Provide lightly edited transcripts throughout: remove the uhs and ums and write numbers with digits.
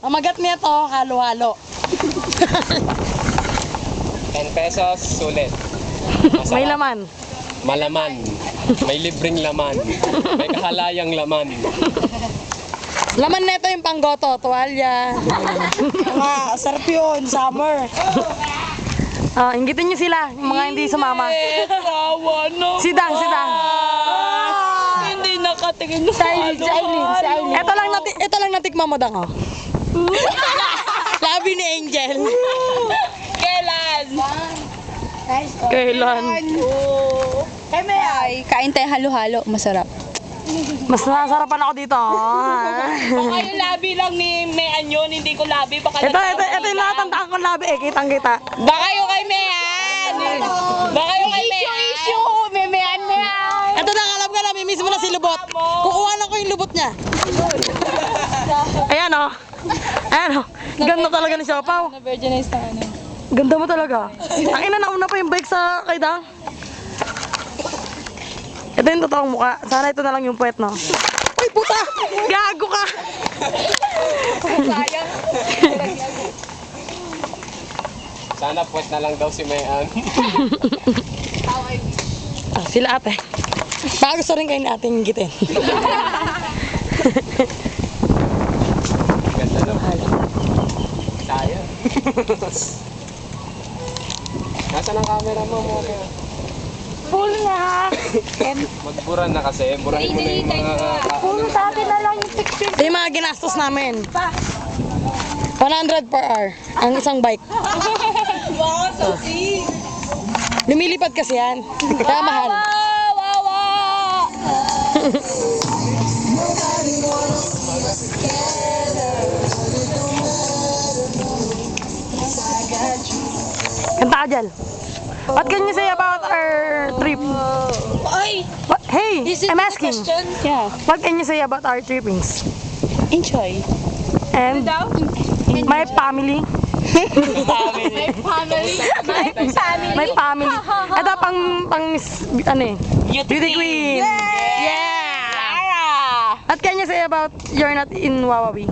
Ang magat nito, halo-halo. 10 pesos, sulit. May laman. Malaman. May libreng laman. May kahalayang laman. Laman nito yung panggoto, tuwalya. Mga sarap yun, summer. Inggitin nyo sila, yung mga hindi sumama. Tawa no. Sidang. Hindi nakatingin Si Aileen. Ito lang natikman mo, Dang, oh. Labi ni Angel. Kailan? Kailan? Ay, kain tayo halo-halo. Masarap. Mas nasarapan ako dito, oh. Baka yung labi lang ni Mean yun, hindi ko labi. Baka Ito yung nakatandaan ko labi, kitang-kita. Baka yung kay Mean. Baka yung kay Mean. Memean. Ito na, alam ka na, mismo na si Lubot. Kukuha na ko yung lubot niya. Ayan, oh. Ganda talaga ni Siopaw. Na-virginize na ano. Ganda mo talaga. Ang ina, nauna pa yung bike sa kay Dang. Ito yung totoong mukha. Sana ito na lang yung puwet, no? Uy, puta! Gago ka! Sana puwet na lang daw si Mayan. Sila ate. Baka gusto rin kayo ni ating gitin. Ganda na po. Sayang. Nasaan ang camera mo, Moria? Full na. Magbura na kasi. Burahin mo na yung mga Puro sa akin na lang yung picture. Ito yung mga ginastos namin. 100 per hour. Ang isang bike. Wow, so sweet. Lumilipad kasi yan. Kaya mahal. Kanta ka dyan. What can you say about our trip? Ay, Hey, is it I'm a asking. question? Yeah. What can you say about our trippings? Enjoy. And my family. Family. My family. Ito pang ano eh. Beauty queen. Yeah. What can you say about you're not in Wawawi?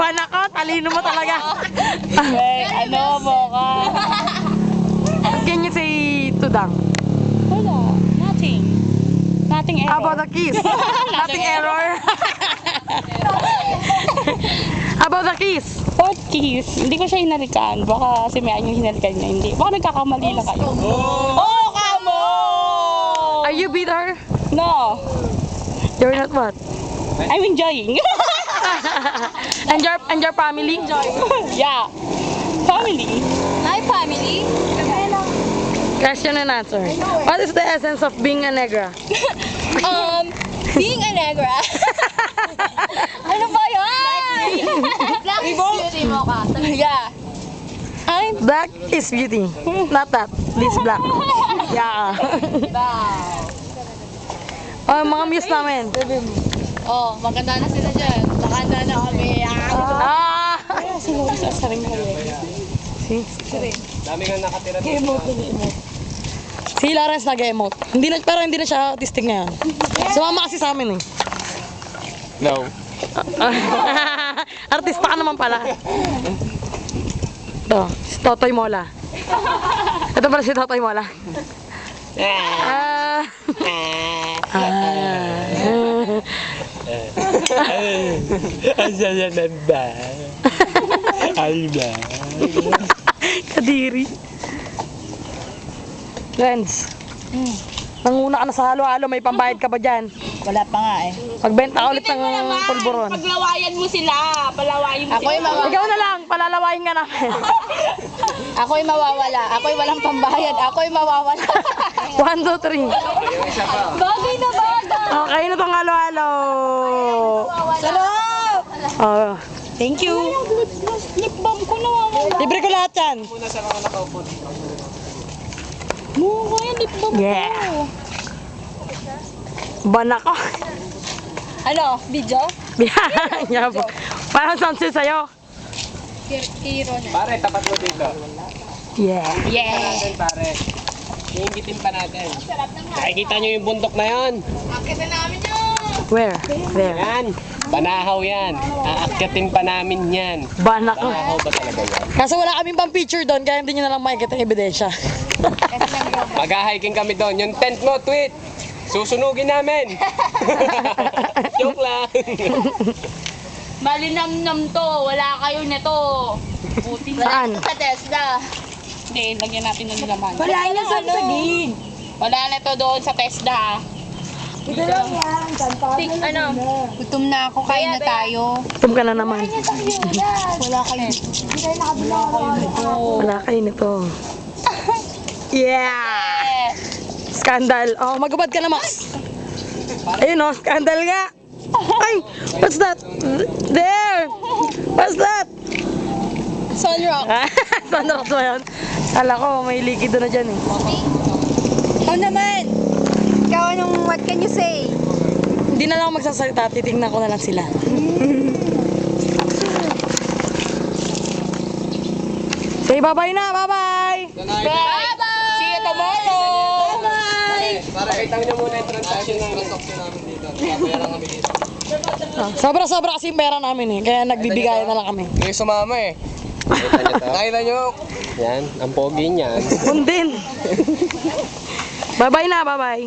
Bana ko, talino mo talaga. Ano mo ka? What can you say to Dang? Wala. Nothing. Nothing error. About the kiss? Nothing error. About the kiss? What kiss? Hindi ko siya hinalikan. Baka si Mean yung hinalikan niya. Hindi. Baka nagkakamali lang kayo. Oh, kamo! Are you beat her? No. You're not what? I'm enjoying. And your family? Yeah. Family. My family. Question and answer. What is the essence of being a negra? Being a negra. Ano ba yun? Black is beauty mo ka. Yeah. Black is beauty. Not that. This black. Yeah. Oh, mga muse namin. Oh, maganda na sila dyan. Nakanda na kami. Ah! Siguro sa saring ko. Si? Dami nga nakatira dito. Si Lawrence nag-emote. Pero hindi na siya autistic ngayon. Sumama kasi sa amin eh. No. Artista ka naman pala. Ito, si Totoy Mola. Ito pala si Totoy Mola. Asalanan ba? Alba. Kadiri. Lens. Nanguna ka na sa halo-halo, may pambayad ka ba dyan? Wala pa nga eh. Pagbenta ka ulit ng pulburon. Paglawayan mo sila. Palawayan mo Ako'y sila. Ikaw na lang, palalawayin ka namin. Ako'y mawawala. Ako'y walang pambayad. Ako'y mawawala. 1, 2, 3. Bagay na bagay. Okay na tong halo-halo. Sarap! Oh. Thank you. Lip balm ko nawawala. Libre ko lahat yan. Muna sa mga nakaupo dito. Mukha yan, lip balm Yeah. ko. Bana ko. Ano? Video? Yabo. Parang sunset sa'yo. Kiro na. Pare, tapat mo dito. Yeah. Yeah. Natin, pare. Iingitin pa natin. Nakikita nyo yung bundok na yan? Akit na namin yun! Where? There. Yan. Banahaw yan. Aakyatin pa namin yan. Banak ko. Banahaw ba talaga yan? Kaso wala kaming pang picture doon, kaya hindi nyo na lang makikita yung ebidensya. Mag-hiking kami doon. Yung tent mo, tweet. Susunugin namin. Joke lang. Malinamnam to, wala kayo nito. Buti na. Saan? Sa Tesla. Hindi, lagyan natin ng laman. Wala na sa tagig. Wala na to doon sa TESDA. Gutom na ako, kain na tayo. Tum ka na naman. Wala kayo. Wala kayo nito. Yeah! Scandal. Oh, magubad ka na, Max. Ayun oh, scandal nga. Ay, what's that? There! What's that? Sunrock. Sunrock ba yun? Kala ko, may likido na dyan eh. Ikaw naman. Ikaw what can you say? Hindi na lang ako magsasalita, titignan ko na lang sila. Say bye-bye na, bye-bye! Bye! See you tomorrow! Para kita nyo muna yung transaction namin dito. Papayaran kami dito. Sobra-sobra kasi yung pera namin eh, kaya nagbibigayan na lang kami. Hindi sumama eh. Nakita nyo? Yan, ang pogi niyan. Kundin! Bye-bye na, bye-bye!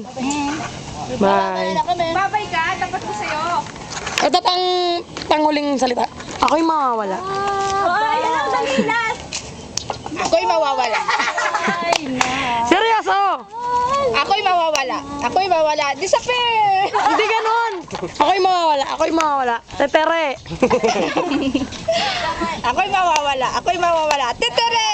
Bye! Babay ka, tapat ko sa'yo. Ito panghuling salita. Ako'y mawawala. Ay, alam sa lilas. Ako'y mawawala. Seryoso! Ako'y mawawala. Ako'y mawawala. Disappear! Hindi ganon! Ako'y mawawala, ako'y mawawala. Tetere! Ako'y mawawala. Ako'y mawawala. Titere!